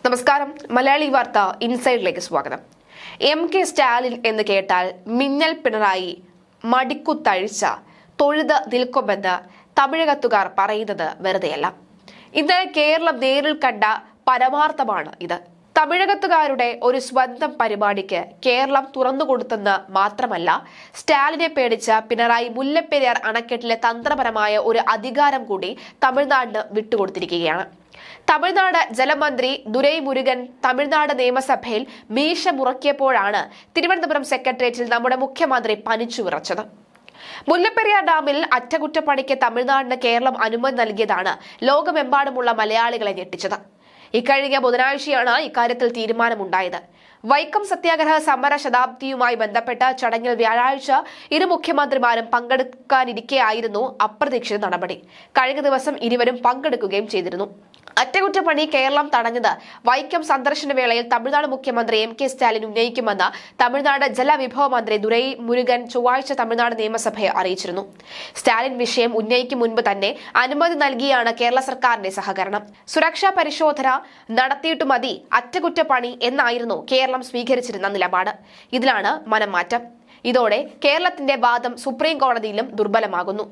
നമസ്കാരം. മലയാളി വാർത്ത ഇൻസൈഡിലേക്ക് സ്വാഗതം. കെ സ്റ്റാലിൻ എന്ന് കേട്ടാൽ മിന്നൽ പിണറായി മടിക്കുത്തഴിച്ച തൊഴുത് നിൽക്കുമെന്ന് തമിഴകത്തുകാർ പറയുന്നത് വെറുതെയല്ല. ഇന്ന് കേരളം നേരിൽ കണ്ട പരമാർത്ഥമാണ് ഇത്. തമിഴകത്തുകാരുടെ ഒരു സ്വന്തം പരിപാടിക്ക് കേരളം തുറന്നുകൊടുത്തെന്ന് മാത്രമല്ല, സ്റ്റാലിനെ പേടിച്ച പിണറായി മുല്ലപ്പെരിയാർ അണക്കെട്ടിലെ തന്ത്രപരമായ ഒരു അധികാരം കൂടി തമിഴ്നാടിന് വിട്ടുകൊടുത്തിരിക്കുകയാണ്. തമിഴ്നാട് ജലമന്ത്രി ദുരൈമുരുകൻ തമിഴ്നാട് നിയമസഭയിൽ മീശ മുറക്കിയപ്പോഴാണ് തിരുവനന്തപുരം സെക്രട്ടേറിയറ്റിൽ നമ്മുടെ മുഖ്യമന്ത്രി പനിച്ചു വിറച്ചത്. മുല്ലപ്പെരിയാർ ഡാമിൽ അറ്റകുറ്റപ്പണിക്ക് തമിഴ്നാടിന് കേരളം അനുമതി നൽകിയതാണ് ലോകമെമ്പാടുമുള്ള മലയാളികളെ ഞെട്ടിച്ചത്. ഇക്കഴിഞ്ഞ ബുധനാഴ്ചയാണ് ഇക്കാര്യത്തിൽ തീരുമാനമുണ്ടായത്. വൈക്കം സത്യാഗ്രഹ സമര ശതാബ്ദിയുമായി ബന്ധപ്പെട്ട ചടങ്ങിൽ വ്യാഴാഴ്ച ഇരു മുഖ്യമന്ത്രിമാരും പങ്കെടുക്കാനിരിക്കെയായിരുന്നു അപ്രതീക്ഷിത നടപടി. കഴിഞ്ഞ ദിവസം ഇരുവരും പങ്കെടുക്കുകയും ചെയ്തിരുന്നു. അറ്റകുറ്റപ്പണി കേരളം തടഞ്ഞത് വൈക്കം സന്ദർശന വേളയിൽ തമിഴ്നാട് മുഖ്യമന്ത്രി കെ സ്റ്റാലിൻ ഉന്നയിക്കുമെന്ന് തമിഴ്നാട് ജലവിഭവ മന്ത്രി ദുരൈമുരുകൻ ചൊവ്വാഴ്ച തമിഴ്നാട് നിയമസഭയെ അറിയിച്ചിരുന്നു. സ്റ്റാലിൻ വിഷയം ഉന്നയിക്കും മുൻപ് തന്നെ അനുമതി നൽകിയാണ് കേരള സർക്കാരിന്റെ സഹകരണം. സുരക്ഷാ പരിശോധന നടത്തിയിട്ടു മതി അറ്റകുറ്റപ്പണി എന്നായിരുന്നു കേരളം സ്വീകരിച്ചിരുന്ന നിലപാട്. ഇതിലാണ് മനംമാറ്റം. ഇതോടെ കേരളത്തിന്റെ വാദം സുപ്രീം കോടതിയിലും ദുർബലമാകുന്നു.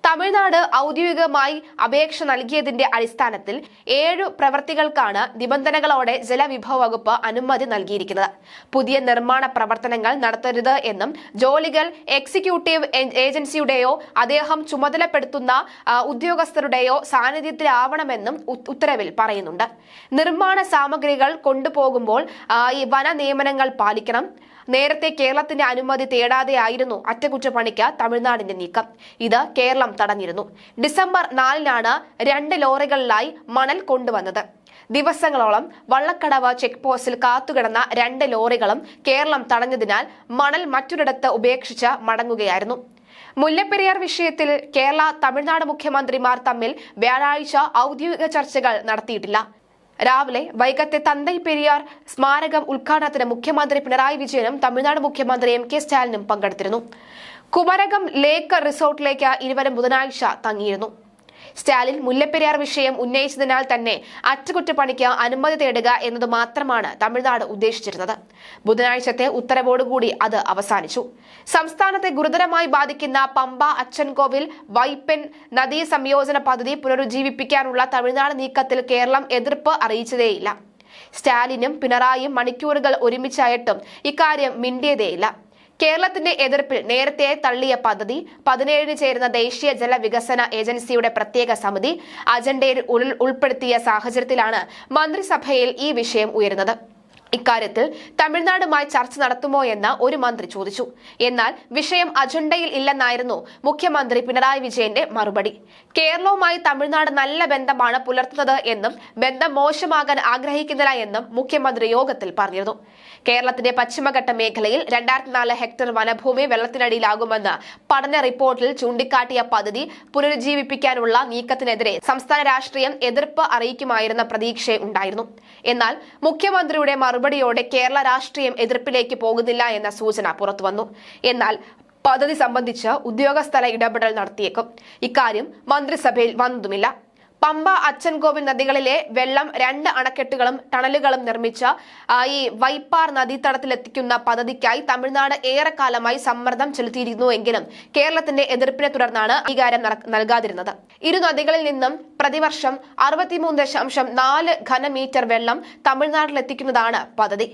തമിഴ്നാട് ഔദ്യോഗികമായി അപേക്ഷ നൽകിയതിന്റെ അടിസ്ഥാനത്തിൽ 7 പ്രവൃത്തികൾക്കാണ് നിബന്ധനകളോടെ ജലവിഭവ വകുപ്പ് അനുമതി നൽകിയിരിക്കുന്നത്. പുതിയ നിർമ്മാണ പ്രവർത്തനങ്ങൾ നടത്തരുത് എന്നും ജോലികൾ എക്സിക്യൂട്ടീവ് ഏജൻസിയുടെയോ അദ്ദേഹം ചുമതലപ്പെടുത്തുന്ന ഉദ്യോഗസ്ഥരുടെയോ സാന്നിധ്യത്തിലാവണമെന്നും ഉത്തരവിൽ പറയുന്നുണ്ട്. നിർമ്മാണ സാമഗ്രികൾ കൊണ്ടുപോകുമ്പോൾ ഈ വന നിയമനങ്ങൾ പാലിക്കണം. നേരത്തെ കേരളത്തിന്റെ അനുമതി തേടാതെയായിരുന്നു അറ്റകുറ്റപ്പണിക്ക് തമിഴ്നാടിന്റെ നീക്കം. ഇത് കേരളം തടഞ്ഞിരുന്നു. ഡിസംബർ 4-നാണ് 2 ലോറികളിലായി മണൽ കൊണ്ടുവന്നത്. ദിവസങ്ങളോളം വള്ളക്കടവ് ചെക്ക് പോസ്റ്റിൽ കാത്തുകിടന്ന 2 ലോറികളും കേരളം തടഞ്ഞതിനാൽ മണൽ മറ്റൊരിടത്ത് ഉപേക്ഷിച്ച് മടങ്ങുകയായിരുന്നു. മുല്ലപ്പെരിയാർ വിഷയത്തിൽ കേരള തമിഴ്നാട് മുഖ്യമന്ത്രിമാർ തമ്മിൽ വ്യാഴാഴ്ച ഔദ്യോഗിക ചർച്ചകൾ നടത്തിയിട്ടില്ല. രാവിലെ വൈകത്തെ തന്തൈ പെരിയാർ സ്മാരകം ഉദ്ഘാടനത്തിന് മുഖ്യമന്ത്രി പിണറായി വിജയനും തമിഴ്നാട് മുഖ്യമന്ത്രി കെ സ്റ്റാലിനും പങ്കെടുത്തിരുന്നു. കുമരകം ലേക്ക് റിസോർട്ടിലേക്ക് ഇരുവരും ബുധനാഴ്ച തങ്ങിയിരുന്നു. സ്റ്റാലിൻ മുല്ലപ്പെരിയാർ വിഷയം ഉന്നയിച്ചതിനാൽ തന്നെ അറ്റകുറ്റപ്പണിക്ക് അനുമതി തേടുക എന്നത് മാത്രമാണ് തമിഴ്നാട് ഉദ്ദേശിച്ചിരുന്നത്. ബുധനാഴ്ചത്തെ ഉത്തരവോടുകൂടി അത് അവസാനിച്ചു. സംസ്ഥാനത്തെ ഗുരുതരമായി ബാധിക്കുന്ന പമ്പ അച്ചൻകോവിൽ വൈപ്പൻ നദീ സംയോജന പദ്ധതി പുനരുജ്ജീവിപ്പിക്കാനുള്ള തമിഴ്നാട് നീക്കത്തിൽ കേരളം എതിർപ്പ് അറിയിച്ചതേയില്ല. സ്റ്റാലിനും പിണറായിയും മണിക്കൂറുകൾ ഒരുമിച്ചായിട്ടും ഇക്കാര്യം മിണ്ടിയതേയില്ല. കേരളത്തിന്റെ എതിർപ്പിൽ നേരത്തെ തള്ളിയ പദ്ധതി 17 ചേരുന്ന ദേശീയ ജലവികസന ഏജൻസിയുടെ പ്രത്യേക സമിതി അജണ്ടയിൽ ഉൾപ്പെടുത്തിയ സാഹചര്യത്തിലാണ് മന്ത്രിസഭയിൽ ഈ വിഷയം ഉയരുന്നത്. ഇക്കാര്യത്തിൽ തമിഴ്നാടുമായി ചർച്ച നടത്തുമോ എന്ന് ഒരു മന്ത്രി ചോദിച്ചു. എന്നാൽ വിഷയം അജണ്ടയിൽ ഇല്ലെന്നായിരുന്നു മുഖ്യമന്ത്രി പിണറായി വിജയന്റെ മറുപടി. കേരളവുമായി തമിഴ്നാട് നല്ല ബന്ധമാണ് പുലർത്തുന്നത് എന്നും ബന്ധം മോശമാകാൻ ആഗ്രഹിക്കുന്നില്ല എന്നും മുഖ്യമന്ത്രി യോഗത്തിൽ പറഞ്ഞിരുന്നു. കേരളത്തിന്റെ പശ്ചിമഘട്ട മേഖലയിൽ 2004 ഹെക്ടർ വനഭൂമി വെള്ളത്തിനടിയിലാകുമെന്ന് പഠന റിപ്പോർട്ടിൽ ചൂണ്ടിക്കാട്ടിയ പദ്ധതി പുനരുജ്ജീവിപ്പിക്കാനുള്ള നീക്കത്തിനെതിരെ സംസ്ഥാന രാഷ്ട്രീയം എതിർപ്പ് അറിയിക്കുമായിരുന്ന പ്രതീക്ഷയുണ്ടായിരുന്നു. എന്നാൽ മുഖ്യമന്ത്രിയുടെ മറുപടിയോടെ കേരള രാഷ്ട്രീയം എതിർപ്പിലേക്ക് പോകുന്നില്ല എന്ന സൂചന പുറത്തുവന്നു. എന്നാൽ പദ്ധതി സംബന്ധിച്ച് ഉദ്യോഗസ്ഥല ഇടപെടൽ നടത്തിയേക്കും. ഇക്കാര്യം മന്ത്രിസഭയിൽ വന്നതുമില്ല. പമ്പ അച്ചൻകോവിൽ നദികളിലെ വെള്ളം 2 അണക്കെട്ടുകളും ടണലുകളും നിർമ്മിച്ച ഈ വൈപ്പാർ നദീതടത്തിലെത്തിക്കുന്ന പദ്ധതിക്കായി തമിഴ്നാട് ഏറെക്കാലമായി സമ്മർദ്ദം ചെലുത്തിയിരുന്നുവെങ്കിലും കേരളത്തിന്റെ എതിർപ്പിനെ തുടർന്നാണ് അംഗീകാരം നൽകാതിരുന്നത്. ഇരു നദികളിൽ നിന്നും പ്രതിവർഷം 63.4 ഘനമീറ്റർ വെള്ളം തമിഴ്നാട്ടിലെത്തിക്കുന്നതാണ് പദ്ധതി.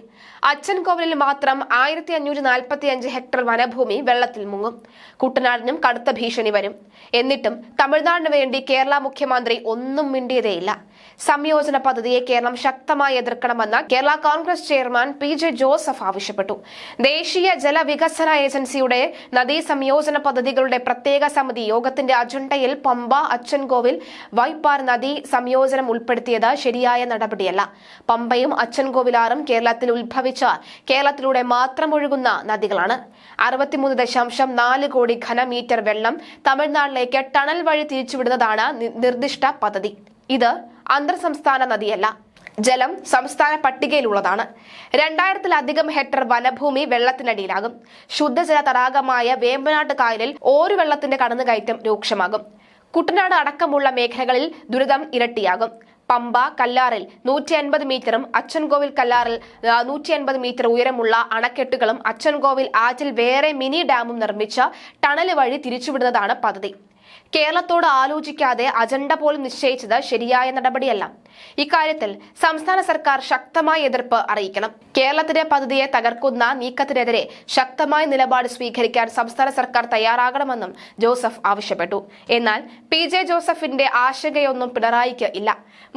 അച്ചൻകോവിലിൽ മാത്രം 1545 ഹെക്ടർ വനഭൂമി വെള്ളത്തിൽ മുങ്ങും. കുട്ടനാടിനും കടുത്ത ഭീഷണി വരും. എന്നിട്ടും തമിഴ്നാടിന് വേണ്ടി കേരള മുഖ്യമന്ത്രി ഒന്നും മിണ്ടിയതേയില്ല. സംയോജന പദ്ധതിയെ കേരളം ശക്തമായി എതിർക്കണമെന്ന് Kerala Congress chairman PJ Joseph ആവശ്യപ്പെട്ടു. ദേശീയ ജലവികസന ഏജൻസിയുടെ നദീ സംയോജന പദ്ധതികളുടെ പ്രത്യേക സമിതി യോഗത്തിന്റെ അജണ്ടയിൽ പമ്പ അച്ചൻകോവിൽ വൈപ്പാർ നദീ സംയോജനം ഉൾപ്പെടുത്തിയത് ശരിയായ നടപടിയല്ല. പമ്പയും അച്ചൻകോവിലാറും കേരളത്തിൽ ഉത്ഭവിച്ച കേരളത്തിലൂടെ മാത്രം ഒഴുകുന്ന നദികളാണ്. 63.4 കോടി ഘനമീറ്റർ വെള്ളം തമിഴ്നാട്ടിലേക്ക് ടണൽ വഴി തിരിച്ചുവിടുന്നതാണ് നിർദ്ദിഷ്ട പദ്ധതി. ഇത് അന്തർ സംസ്ഥാന നദിയല്ല. ജലം സംസ്ഥാന പട്ടികയിലുള്ളതാണ്. 2000-ലധികം ഹെക്ടർ വനഭൂമി വെള്ളത്തിനടിയിലാകും. ശുദ്ധജല തടാകമായ വേമ്പനാട്ട് കായലിൽ ഓരുവെള്ളത്തിന്റെ കടന്നുകയറ്റം രൂക്ഷമാകും. കുട്ടനാട് അടക്കമുള്ള മേഖലകളിൽ ദുരിതം ഇരട്ടിയാകും. പമ്പ കല്ലാറിൽ 150 മീറ്ററും അച്ചൻകോവിൽ കല്ലാറിൽ 150 മീറ്റർ ഉയരമുള്ള അണക്കെട്ടുകളും അച്ചൻകോവിൽ ആറ്റിൽ വേറെ മിനി ഡാമും നിർമ്മിച്ച ടണൽ വഴി തിരിച്ചുവിടുന്നതാണ് പദ്ധതി. കേരളത്തോട് ആലോചിക്കാതെ അജണ്ട പോലും നിശ്ചയിച്ചത് ശരിയായ നടപടിയല്ല. ഇക്കാര്യത്തിൽ സംസ്ഥാന സർക്കാർ ശക്തമായ എതിർപ്പ് അറിയിക്കണം. കേരളത്തിന്റെ പദ്ധതിയെ തകർക്കുന്ന നീക്കത്തിനെതിരെ ശക്തമായ നിലപാട് സ്വീകരിക്കാൻ സംസ്ഥാന സർക്കാർ തയ്യാറാകണമെന്നും ജോസഫ് ആവശ്യപ്പെട്ടു. എന്നാൽ PJ ജോസഫിന്റെ ആശങ്കയൊന്നും പിണറായിക്ക് ഇല്ല.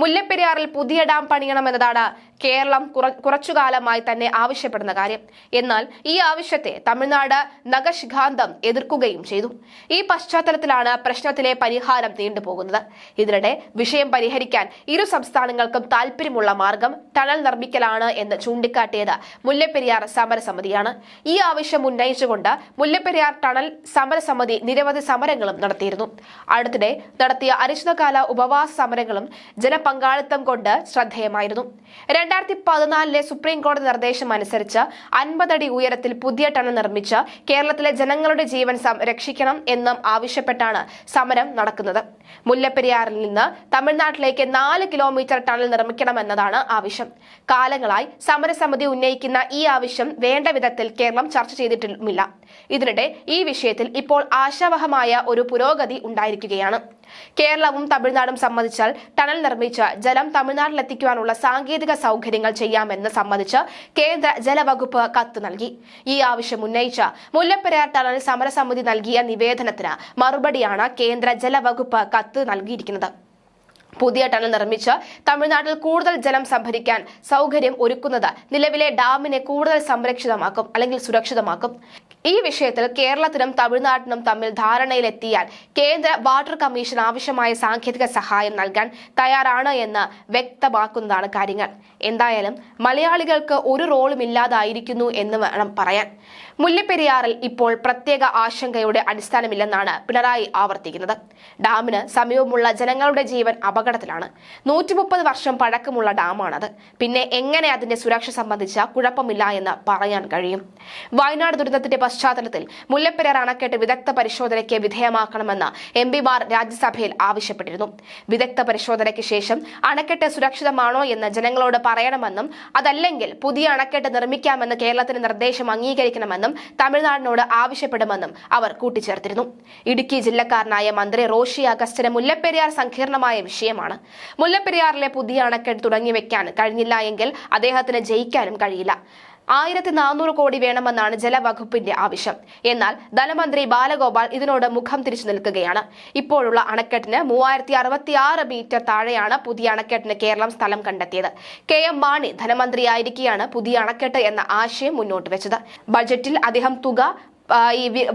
മുല്ലപ്പെരിയാറിൽ പുതിയ ഡാം പണിയണമെന്നതാണ് കേരളം കുറച്ചുകാലമായി തന്നെ ആവശ്യപ്പെടുന്ന കാര്യം. എന്നാൽ ഈ ആവശ്യത്തെ തമിഴ്നാട് നഖശിഖാന്തം എതിർക്കുകയും ചെയ്തു. ഈ പശ്ചാത്തലത്തിലാണ് പ്രശ്നത്തിലെ പരിഹാരം നീണ്ടുപോകുന്നത്. ഇതിനിടെ വിഷയം പരിഹരിക്കാൻ ഇരു സംസ്ഥാനങ്ങൾക്കും താൽപര്യമുള്ള മാർഗം ടണൽ നിർമ്മിക്കലാണ് എന്ന് ചൂണ്ടിക്കാട്ടിയത് മുല്ലപ്പെരിയാർ സമരസമിതിയാണ്. ഈ ആവശ്യം ഉന്നയിച്ചുകൊണ്ട് മുല്ലപ്പെരിയാർ ടണൽ സമരസമിതി നിരവധി സമരങ്ങളും നടത്തിയിരുന്നു. അടുത്തിടെ നടത്തിയ അനിശ്ചിതകാല ഉപവാസ സമരങ്ങളും ജനപങ്കാളിത്തം കൊണ്ട് ശ്രദ്ധേയമായിരുന്നു. 2014 സുപ്രീം കോടതി നിർദ്ദേശം അനുസരിച്ച് 50 അടി ഉയരത്തിൽ പുതിയ ടണൽ നിർമ്മിച്ച് കേരളത്തിലെ ജനങ്ങളുടെ ജീവൻ രക്ഷിക്കണം എന്നും ആവശ്യപ്പെട്ടാണ് സമരം നടക്കുന്നത്. മുല്ലപ്പെരിയാറിൽ നിന്ന് തമിഴ്നാട്ടിലേക്ക് 4 കിലോമീറ്റർ ടണൽ നിർമ്മിക്കണമെന്നതാണ് ആവശ്യം. കാലങ്ങളായി സമരസമിതി ഉന്നയിക്കുന്ന ഈ ആവശ്യം വേണ്ട വിധത്തിൽ കേരളം ചർച്ച ചെയ്തിട്ടുമില്ല. ഇതിനിടെ ഈ വിഷയത്തിൽ ഇപ്പോൾ ആശാവഹമായ ഒരു പുരോഗതി ഉണ്ടായിരിക്കുകയാണ്. കേരളവും തമിഴ്നാടും സമ്മതിച്ചാൽ ടണൽ നിർമ്മിച്ച് ജലം തമിഴ്നാട്ടിലെത്തിക്കുവാനുള്ള സാങ്കേതിക സൗകര്യങ്ങൾ ചെയ്യാമെന്ന് സമ്മതിച്ച് കേന്ദ്ര ജലവകുപ്പ് കത്ത് നൽകി. ഈ ആവശ്യം ഉന്നയിച്ച മുല്ലപ്പെരിയാർ ടണൽ സമരസമിതി നൽകിയ നിവേദനത്തിന് മറുപടിയാണ് കേന്ദ്ര ജലവകുപ്പ് കത്ത് നൽകിയിരിക്കുന്നത്. പുതിയ ടണൽ നിർമ്മിച്ച് തമിഴ്നാട്ടിൽ കൂടുതൽ ജലം സംഭരിക്കാൻ സൗകര്യം ഒരുക്കുന്നത് നിലവിലെ ഡാമിനെ കൂടുതൽ സംരക്ഷിതമാക്കും അല്ലെങ്കിൽ സുരക്ഷിതമാക്കും. ഈ വിഷയത്തിൽ കേരളത്തിനും തമിഴ്നാട്ടിനും തമ്മിൽ ധാരണയിലെത്തിയാൽ കേന്ദ്ര വാട്ടർ കമ്മീഷൻ ആവശ്യമായ സാങ്കേതിക സഹായം നൽകാൻ തയ്യാറാണ് എന്ന് വ്യക്തമാക്കുന്നതാണ് കാര്യങ്ങൾ. എന്തായാലും മലയാളികൾക്ക് ഒരു റോളും ഇല്ലാതായിരിക്കുന്നു എന്ന് വേണം പറയാൻ. മുല്ലപ്പെരിയാറിൽ ഇപ്പോൾ പ്രത്യേക ആശങ്കയുടെ അടിസ്ഥാനമില്ലെന്നാണ് പിണറായി ആവർത്തിക്കുന്നത്. ഡാമിന് സമീപമുള്ള ജനങ്ങളുടെ ജീവൻ അപകടത്തിലാണ്. 130 വർഷം പഴക്കമുള്ള ഡാമാണത്. പിന്നെ എങ്ങനെ അതിന്റെ സുരക്ഷ സംബന്ധിച്ച കുഴപ്പമില്ല എന്ന് പറയാൻ കഴിയും? വയനാട് ദുരന്തത്തിന്റെ പശ്ചാത്തലത്തിൽ മുല്ലപ്പെരിയാർ അണക്കെട്ട് വിദഗ്ധ പരിശോധനയ്ക്ക് വിധേയമാക്കണമെന്ന് MP-മാർ രാജ്യസഭയിൽ ആവശ്യപ്പെട്ടിരുന്നു. വിദഗ്ധ പരിശോധനയ്ക്ക് ശേഷം അണക്കെട്ട് സുരക്ഷിതമാണോ എന്ന് ജനങ്ങളോട് പറയണമെന്നും അതല്ലെങ്കിൽ പുതിയ അണക്കെട്ട് നിർമ്മിക്കാമെന്ന് കേരളത്തിന്റെ നിർദ്ദേശം അംഗീകരിക്കണമെന്നും തമിഴ്നാടിനോട് ആവശ്യപ്പെടുമെന്നും അവർ കൂട്ടിച്ചേർത്തിരുന്നു. ഇടുക്കി ജില്ലക്കാരനായ മന്ത്രി റോഷി അഗസ്റ്റിന് മുല്ലപ്പെരിയാർ സങ്കീർണമായ വിഷയമാണ്. മുല്ലപ്പെരിയാറിലെ പുതിയ അണക്കെട്ട് തുടങ്ങിവെക്കാൻ കഴിഞ്ഞില്ല എങ്കിൽ അദ്ദേഹത്തിന് ജയിക്കാനും കഴിയില്ല. 1400 കോടി വേണമെന്നാണ് ജലവകുപ്പിന്റെ ആവശ്യം. എന്നാൽ ധനമന്ത്രി ബാലഗോപാൽ ഇതിനോട് മുഖം തിരിച്ചു നിൽക്കുകയാണ്. ഇപ്പോഴുള്ള അണക്കെട്ടിന് 3066 മീറ്റർ താഴെയാണ് പുതിയ അണക്കെട്ടിന് കേരളം സ്ഥലം കണ്ടെത്തിയത്. KM മാണി ധനമന്ത്രിയായിരിക്കെയാണ് പുതിയ അണക്കെട്ട് എന്ന ആശയം മുന്നോട്ട് വെച്ചത്. ബജറ്റിൽ അദ്ദേഹം തുക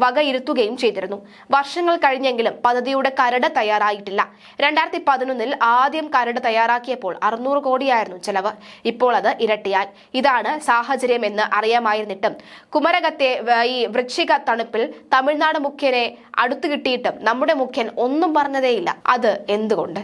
വകയിരുത്തുകയും ചെയ്തിരുന്നു. വർഷങ്ങൾ കഴിഞ്ഞെങ്കിലും പദ്ധതിയുടെ കരട് തയ്യാറായിട്ടില്ല. 2011 ആദ്യം കരട് തയ്യാറാക്കിയപ്പോൾ 600 കോടിയായിരുന്നു ചെലവ്. ഇപ്പോൾ അത് ഇരട്ടിയായി. ഇതാണ് സാഹചര്യം എന്ന് അറിയാമായിരുന്നിട്ടും കുമരകത്തെ ഈ വൃശ്ചിക തണുപ്പിൽ തമിഴ്നാട് മുഖ്യനെ അടുത്തു കിട്ടിയിട്ടും നമ്മുടെ മുഖ്യൻ ഒന്നും പറഞ്ഞതേയില്ല. അത് എന്തുകൊണ്ട്?